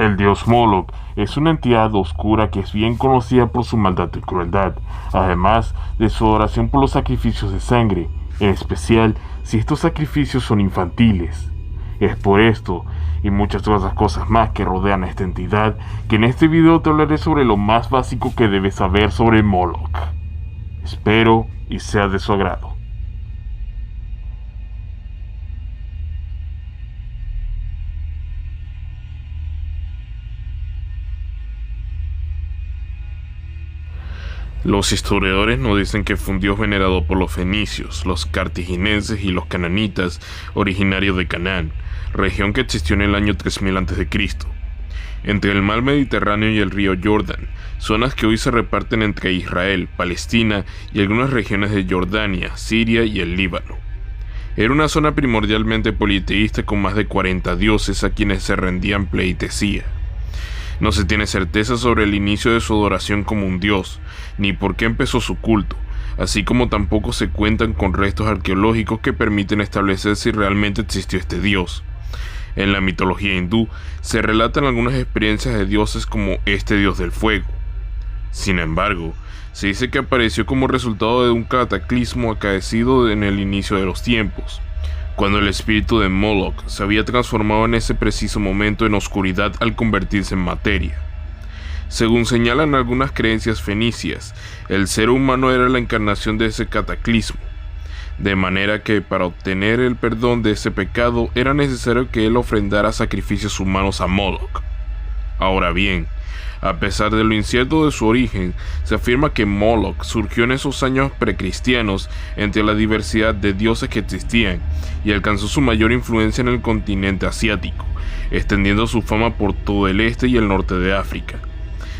El dios Moloch es una entidad oscura que es bien conocida por su maldad y crueldad, además de su adoración por los sacrificios de sangre, en especial si estos sacrificios son infantiles. Es por esto y muchas otras cosas más que rodean a esta entidad que en este video te hablaré sobre lo más básico que debes saber sobre Moloch. Espero y sea de su agrado. Los historiadores nos dicen que fue un dios venerado por los fenicios, los cartagineses y los cananitas, originarios de Canaán, región que existió en el año 3000 a.C., entre el mar Mediterráneo y el río Jordán, zonas que hoy se reparten entre Israel, Palestina y algunas regiones de Jordania, Siria y el Líbano. Era una zona primordialmente politeísta con más de 40 dioses a quienes se rendían pleitesía. No se tiene certeza sobre el inicio de su adoración como un dios, ni por qué empezó su culto, así como tampoco se cuentan con restos arqueológicos que permiten establecer si realmente existió este dios. En la mitología hindú se relatan algunas experiencias de dioses como este dios del fuego. Sin embargo, se dice que apareció como resultado de un cataclismo acaecido en el inicio de los tiempos, cuando el espíritu de Moloch se había transformado en ese preciso momento en oscuridad al convertirse en materia. Según señalan algunas creencias fenicias, el ser humano era la encarnación de ese cataclismo, de manera que para obtener el perdón de ese pecado era necesario que él ofrendara sacrificios humanos a Moloch. Ahora bien, a pesar de lo incierto de su origen, se afirma que Moloch surgió en esos años precristianos entre la diversidad de dioses que existían y alcanzó su mayor influencia en el continente asiático, extendiendo su fama por todo el este y el norte de África,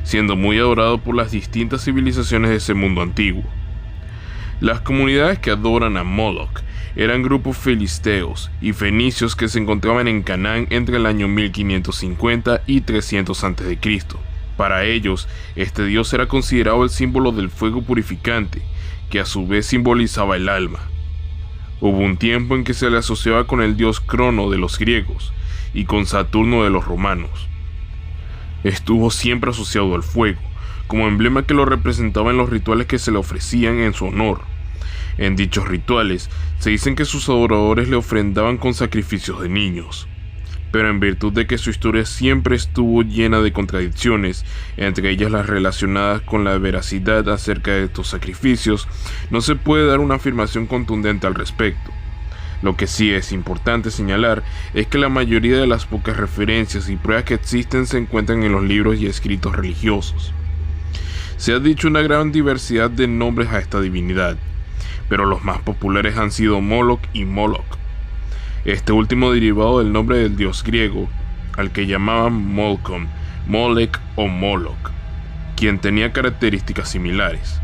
siendo muy adorado por las distintas civilizaciones de ese mundo antiguo. Las comunidades que adoran a Moloch eran grupos filisteos y fenicios que se encontraban en Canaán entre el año 1550 y 300 a.C. Para ellos, este dios era considerado el símbolo del fuego purificante, que a su vez simbolizaba el alma. Hubo un tiempo en que se le asociaba con el dios Crono de los griegos y con Saturno de los romanos. Estuvo siempre asociado al fuego, como emblema que lo representaba en los rituales que se le ofrecían en su honor. En dichos rituales, se dicen que sus adoradores le ofrendaban con sacrificios de niños. Pero en virtud de que su historia siempre estuvo llena de contradicciones, entre ellas las relacionadas con la veracidad acerca de estos sacrificios, no se puede dar una afirmación contundente al respecto. Lo que sí es importante señalar es que la mayoría de las pocas referencias y pruebas que existen se encuentran en los libros y escritos religiosos. Se ha dicho una gran diversidad de nombres a esta divinidad, pero los más populares han sido Moloch y Moloch. Este último derivado del nombre del dios griego, al que llamaban Molcom, Molech o Moloch, quien tenía características similares.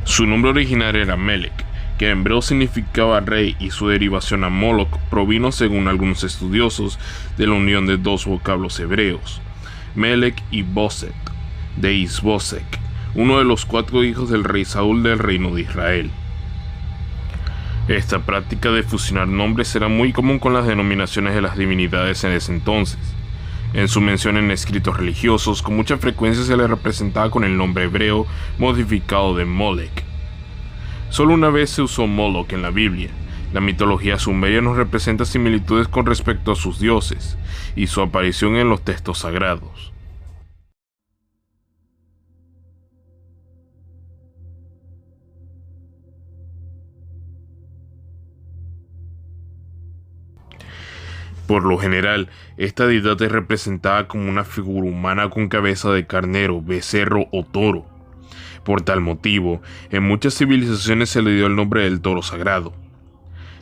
Su nombre original era Melech, que en hebreo significaba rey, y su derivación a Moloch provino, según algunos estudiosos, de la unión de dos vocablos hebreos, Melech y Boset, de Isbosec, uno de los 4 hijos del rey Saúl del reino de Israel. Esta práctica de fusionar nombres era muy común con las denominaciones de las divinidades en ese entonces. En su mención en escritos religiosos, con mucha frecuencia se le representaba con el nombre hebreo modificado de Molech. Solo una vez se usó Moloch en la Biblia. La mitología sumeria nos representa similitudes con respecto a sus dioses y su aparición en los textos sagrados. Por lo general, esta deidad es representada como una figura humana con cabeza de carnero, becerro o toro. Por tal motivo, en muchas civilizaciones se le dio el nombre del toro sagrado.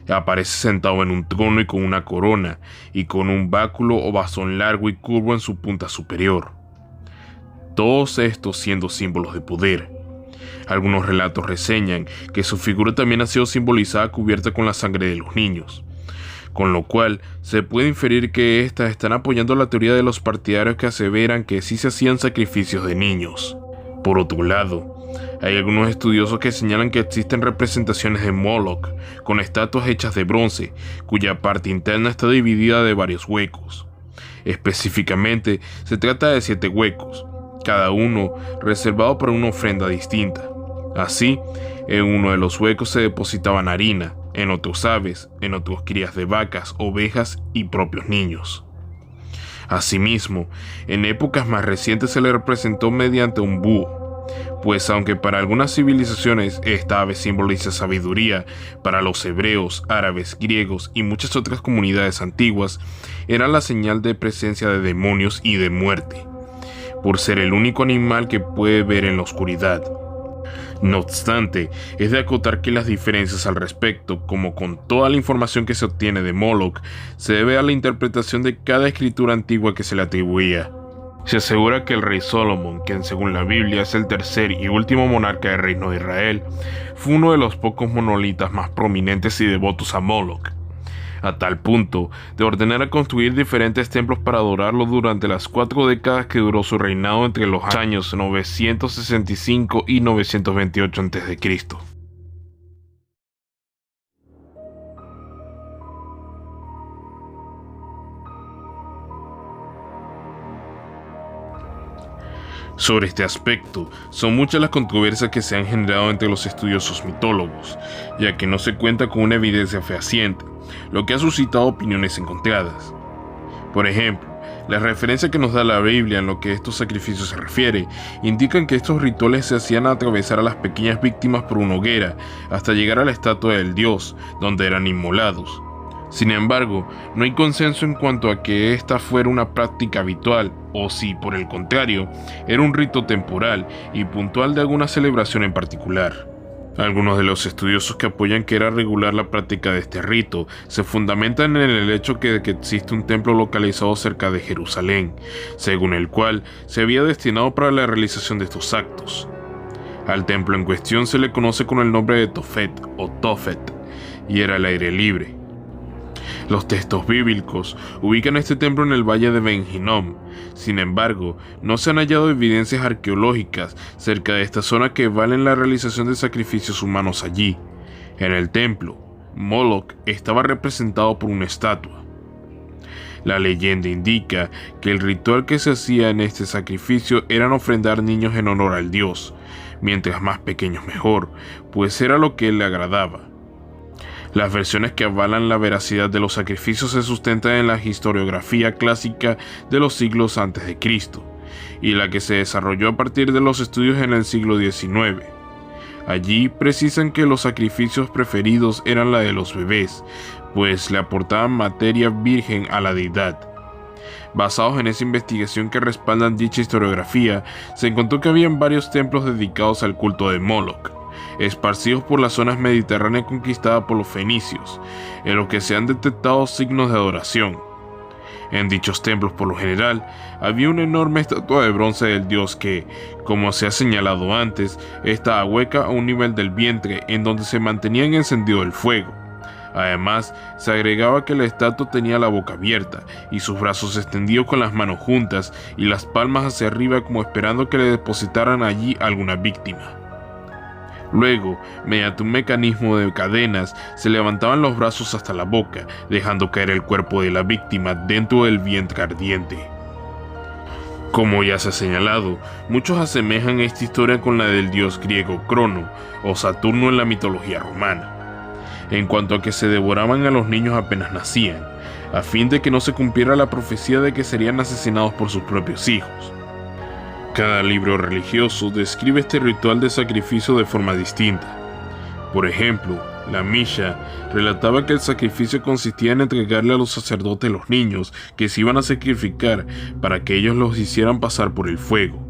Aparece sentado en un trono y con una corona, y con un báculo o bastón largo y curvo en su punta superior. Todos estos siendo símbolos de poder. Algunos relatos reseñan que su figura también ha sido simbolizada cubierta con la sangre de los niños, con lo cual se puede inferir que éstas están apoyando la teoría de los partidarios que aseveran que sí se hacían sacrificios de niños. Por otro lado, hay algunos estudiosos que señalan que existen representaciones de Moloch con estatuas hechas de bronce, cuya parte interna está dividida de varios huecos. Específicamente, se trata de 7 huecos, cada uno reservado para una ofrenda distinta. Así, en uno de los huecos se depositaban harina, en otros aves, en otros crías de vacas, ovejas y propios niños. Asimismo, en épocas más recientes se le representó mediante un búho, pues aunque para algunas civilizaciones esta ave simboliza sabiduría, para los hebreos, árabes, griegos y muchas otras comunidades antiguas, era la señal de presencia de demonios y de muerte, por ser el único animal que puede ver en la oscuridad. No obstante, es de acotar que las diferencias al respecto, como con toda la información que se obtiene de Moloch, se debe a la interpretación de cada escritura antigua que se le atribuía. Se asegura que el rey Solomón, quien según la Biblia es el tercer y último monarca del reino de Israel, fue uno de los pocos monolitas más prominentes y devotos a Moloch, a tal punto de ordenar a construir diferentes templos para adorarlo durante las 4 décadas que duró su reinado entre los años 965 y 928 a.C. Sobre este aspecto, son muchas las controversias que se han generado entre los estudiosos mitólogos, ya que no se cuenta con una evidencia fehaciente, lo que ha suscitado opiniones encontradas. Por ejemplo, las referencias que nos da la Biblia en lo que a estos sacrificios se refiere, indican que estos rituales se hacían a atravesar a las pequeñas víctimas por una hoguera, hasta llegar a la estatua del dios, donde eran inmolados. Sin embargo, no hay consenso en cuanto a que esta fuera una práctica habitual, o si, por el contrario, era un rito temporal y puntual de alguna celebración en particular. Algunos de los estudiosos que apoyan que era regular la práctica de este rito se fundamentan en el hecho de que existe un templo localizado cerca de Jerusalén, según el cual se había destinado para la realización de estos actos. Al templo en cuestión se le conoce con el nombre de Tofet o Tofet, y era al aire libre. Los textos bíblicos ubican este templo en el valle de Ben Hinnom. Sin embargo, no se han hallado evidencias arqueológicas cerca de esta zona que valen la realización de sacrificios humanos allí. En el templo, Moloch estaba representado por una estatua. La leyenda indica que el ritual que se hacía en este sacrificio era ofrendar niños en honor al dios, mientras más pequeños mejor, pues era lo que él le agradaba. Las versiones que avalan la veracidad de los sacrificios se sustentan en la historiografía clásica de los siglos antes de Cristo, y la que se desarrolló a partir de los estudios en el siglo XIX. Allí precisan que los sacrificios preferidos eran la de los bebés, pues le aportaban materia virgen a la deidad. Basados en esa investigación que respaldan dicha historiografía, se encontró que habían varios templos dedicados al culto de Moloch, esparcidos por las zonas mediterráneas conquistadas por los fenicios, en los que se han detectado signos de adoración. En dichos templos, por lo general, había una enorme estatua de bronce del dios que, como se ha señalado antes, estaba hueca a un nivel del vientre en donde se mantenía encendido el fuego. Además, se agregaba que la estatua tenía la boca abierta y sus brazos extendidos con las manos juntas y las palmas hacia arriba como esperando que le depositaran allí alguna víctima. Luego, mediante un mecanismo de cadenas, se levantaban los brazos hasta la boca, dejando caer el cuerpo de la víctima dentro del vientre ardiente. Como ya se ha señalado, muchos asemejan esta historia con la del dios griego Crono o Saturno en la mitología romana, en cuanto a que se devoraban a los niños apenas nacían, a fin de que no se cumpliera la profecía de que serían asesinados por sus propios hijos. Cada libro religioso describe este ritual de sacrificio de forma distinta. Por ejemplo, la Misha relataba que el sacrificio consistía en entregarle a los sacerdotes los niños que se iban a sacrificar para que ellos los hicieran pasar por el fuego.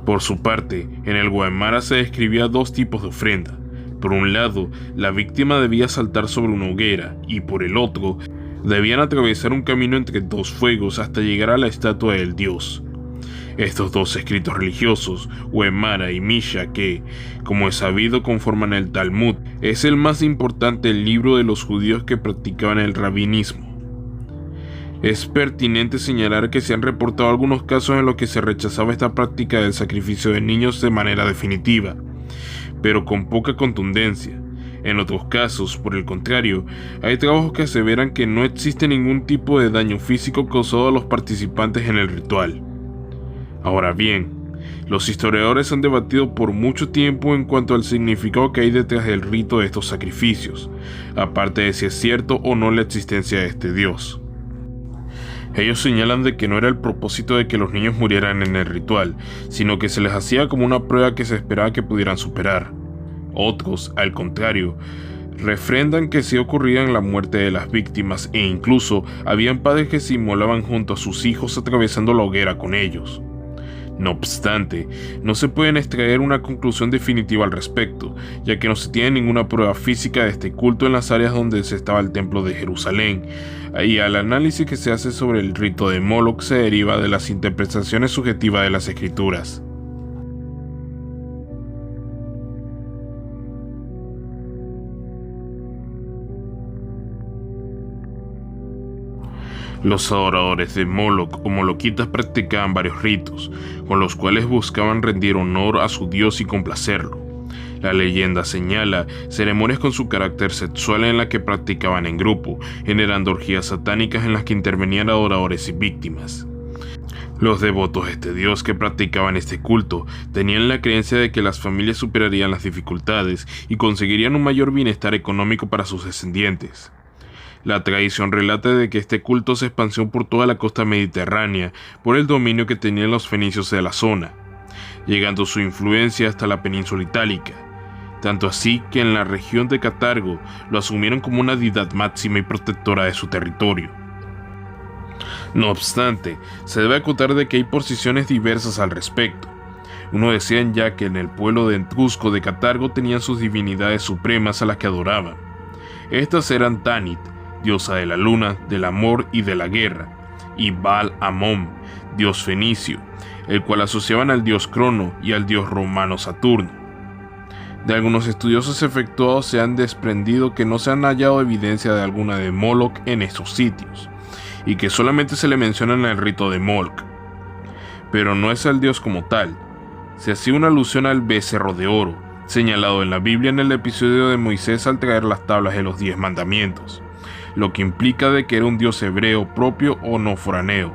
Por su parte, en el Guaemara se describía 2 tipos de ofrenda. Por un lado, la víctima debía saltar sobre una hoguera y por el otro, debían atravesar un camino entre 2 fuegos hasta llegar a la estatua del dios. Estos 2 escritos religiosos, Guaemara y Misha, que, como es sabido, conforman el Talmud, es el más importante libro de los judíos que practicaban el rabinismo. Es pertinente señalar que se han reportado algunos casos en los que se rechazaba esta práctica del sacrificio de niños de manera definitiva, pero con poca contundencia. En otros casos, por el contrario, hay trabajos que aseveran que no existe ningún tipo de daño físico causado a los participantes en el ritual. Ahora bien, los historiadores han debatido por mucho tiempo en cuanto al significado que hay detrás del rito de estos sacrificios, aparte de si es cierto o no la existencia de este dios. Ellos señalan de que no era el propósito de que los niños murieran en el ritual, sino que se les hacía como una prueba que se esperaba que pudieran superar. Otros, al contrario, refrendan que sí ocurría la muerte de las víctimas e incluso habían padres que se inmolaban junto a sus hijos atravesando la hoguera con ellos. No obstante, no se puede extraer una conclusión definitiva al respecto, ya que no se tiene ninguna prueba física de este culto en las áreas donde se estaba el templo de Jerusalén, y al análisis que se hace sobre el rito de Moloch se deriva de las interpretaciones subjetivas de las escrituras. Los adoradores de Moloch o moloquitas practicaban varios ritos, con los cuales buscaban rendir honor a su dios y complacerlo. La leyenda señala ceremonias con su carácter sexual en las que practicaban en grupo, generando orgías satánicas en las que intervenían adoradores y víctimas. Los devotos de este dios que practicaban este culto tenían la creencia de que las familias superarían las dificultades y conseguirían un mayor bienestar económico para sus descendientes. La tradición relata de que este culto se expandió por toda la costa mediterránea por el dominio que tenían los fenicios de la zona, llegando su influencia hasta la península itálica, tanto así que en la región de Cartago lo asumieron como una deidad máxima y protectora de su territorio. No obstante, se debe acotar de que hay posiciones diversas al respecto. Unos decían ya que en el pueblo de Etrusco de Cartago tenían sus divinidades supremas a las que adoraban. Estas eran Tanit, diosa de la luna, del amor y de la guerra, y Baal-Amón, dios fenicio, el cual asociaban al dios Crono y al dios romano Saturno. De algunos estudiosos efectuados se han desprendido que no se han hallado evidencia de alguna de Moloch en estos sitios, y que solamente se le menciona en el rito de Moloch. Pero no es al dios como tal, se hacía una alusión al becerro de oro, señalado en la Biblia en el episodio de Moisés al traer las tablas de los 10 mandamientos, lo que implica de que era un dios hebreo propio o no foráneo.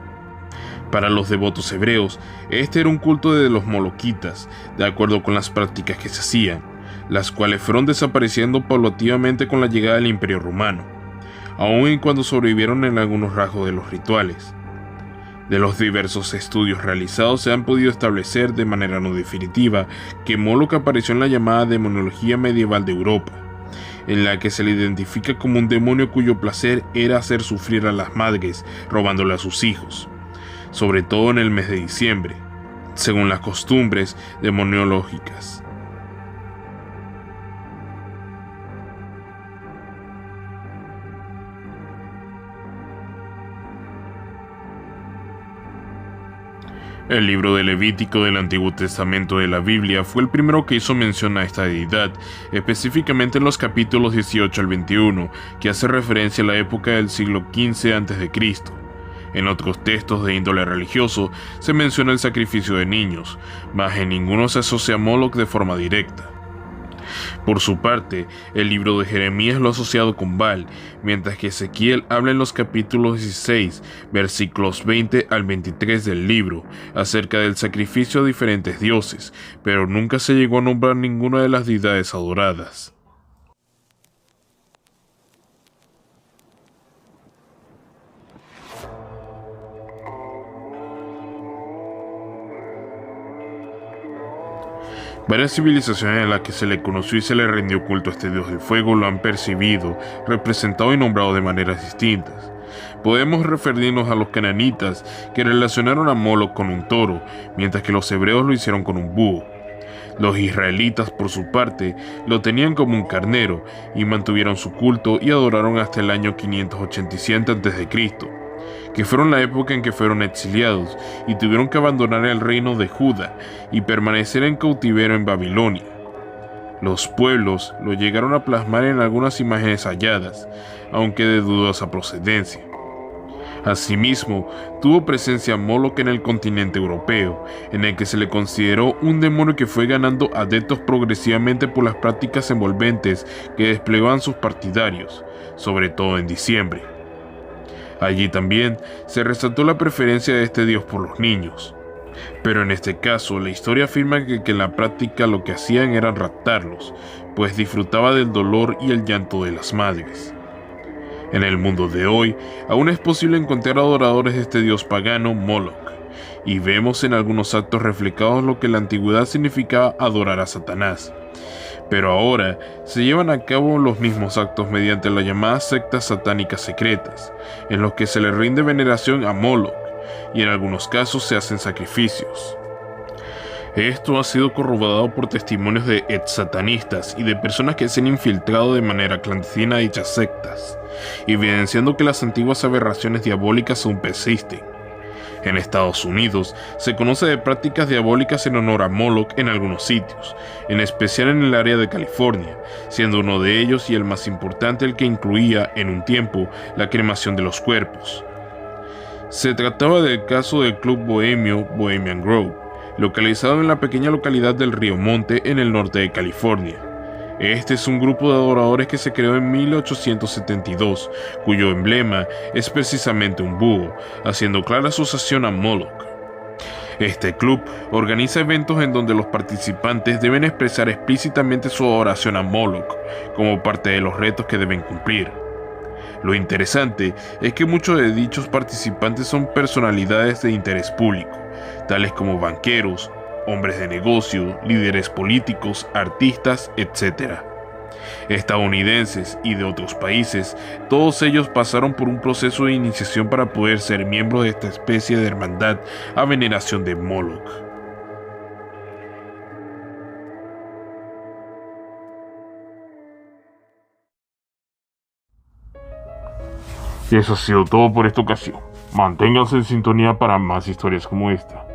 Para los devotos hebreos, este era un culto de los moloquitas, de acuerdo con las prácticas que se hacían, las cuales fueron desapareciendo paulativamente con la llegada del Imperio Romano, aun y cuando sobrevivieron en algunos rasgos de los rituales. De los diversos estudios realizados se han podido establecer de manera no definitiva que Moloch apareció en la llamada demonología medieval de Europa, en la que se le identifica como un demonio cuyo placer era hacer sufrir a las madres robándole a sus hijos, sobre todo en el mes de diciembre, según las costumbres demonológicas. El libro de Levítico del Antiguo Testamento de la Biblia fue el primero que hizo mención a esta deidad, específicamente en los capítulos 18 al 21, que hace referencia a la época del siglo XV a.C. En otros textos de índole religioso se menciona el sacrificio de niños, mas en ninguno se asocia a Moloch de forma directa. Por su parte, el libro de Jeremías lo ha asociado con Baal, mientras que Ezequiel habla en los capítulos 16, versículos 20 al 23 del libro, acerca del sacrificio a diferentes dioses, pero nunca se llegó a nombrar ninguna de las deidades adoradas. Varias civilizaciones en las que se le conoció y se le rindió culto a este dios del fuego lo han percibido, representado y nombrado de maneras distintas. Podemos referirnos a los cananitas, que relacionaron a Moloch con un toro, mientras que los hebreos lo hicieron con un búho. Los israelitas, por su parte, lo tenían como un carnero, y mantuvieron su culto y adoraron hasta el año 587 a.C., que fueron la época en que fueron exiliados y tuvieron que abandonar el reino de Judá y permanecer en cautiverio en Babilonia. Los pueblos lo llegaron a plasmar en algunas imágenes halladas, aunque de dudosa procedencia. Asimismo, tuvo presencia Moloch en el continente europeo, en el que se le consideró un demonio que fue ganando adeptos progresivamente por las prácticas envolventes que desplegaban sus partidarios, sobre todo en diciembre. Allí también se resaltó la preferencia de este dios por los niños. Pero en este caso, la historia afirma que en la práctica lo que hacían era raptarlos, pues disfrutaba del dolor y el llanto de las madres. En el mundo de hoy, aún es posible encontrar adoradores de este dios pagano Moloch, y vemos en algunos actos reflejados lo que en la antigüedad significaba adorar a Satanás. Pero ahora se llevan a cabo los mismos actos mediante las llamadas sectas satánicas secretas, en los que se le rinde veneración a Moloch, y en algunos casos se hacen sacrificios. Esto ha sido corroborado por testimonios de ex-satanistas y de personas que se han infiltrado de manera clandestina a dichas sectas, evidenciando que las antiguas aberraciones diabólicas aún persisten. En Estados Unidos se conoce de prácticas diabólicas en honor a Moloch en algunos sitios, en especial en el área de California, siendo uno de ellos y el más importante el que incluía, en un tiempo, la cremación de los cuerpos. Se trataba del caso del club bohemio Bohemian Grove, localizado en la pequeña localidad del Río Monte en el norte de California. Este es un grupo de adoradores que se creó en 1872, cuyo emblema es precisamente un búho, haciendo clara asociación a Moloch. Este club organiza eventos en donde los participantes deben expresar explícitamente su adoración a Moloch, como parte de los retos que deben cumplir. Lo interesante es que muchos de dichos participantes son personalidades de interés público, tales como banqueros, hombres de negocio, líderes políticos, artistas, etc. Estadounidenses y de otros países, todos ellos pasaron por un proceso de iniciación para poder ser miembros de esta especie de hermandad a veneración de Moloch. Y eso ha sido todo por esta ocasión. Manténganse en sintonía para más historias como esta.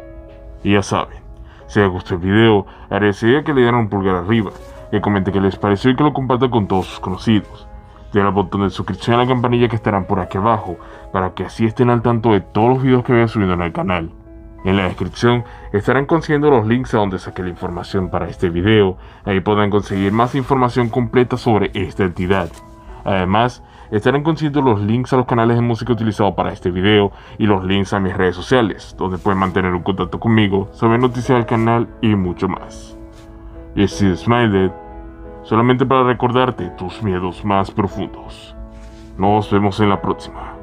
Y ya saben, si les gustó el video, agradecería que le dieran un pulgar arriba, que comenten qué les pareció y que lo compartan con todos sus conocidos. Den al botón de suscripción y a la campanilla que estarán por aquí abajo, para que así estén al tanto de todos los videos que voy subiendo en el canal. En la descripción estarán consiguiendo los links a donde saqué la información para este video. Ahí podrán conseguir más información completa sobre esta entidad. Además, estarán consiguiendo los links a los canales de música utilizados para este video y los links a mis redes sociales, donde pueden mantener un contacto conmigo, saber noticias del canal y mucho más. Y así es Smiled, solamente para recordarte tus miedos más profundos. Nos vemos en la próxima.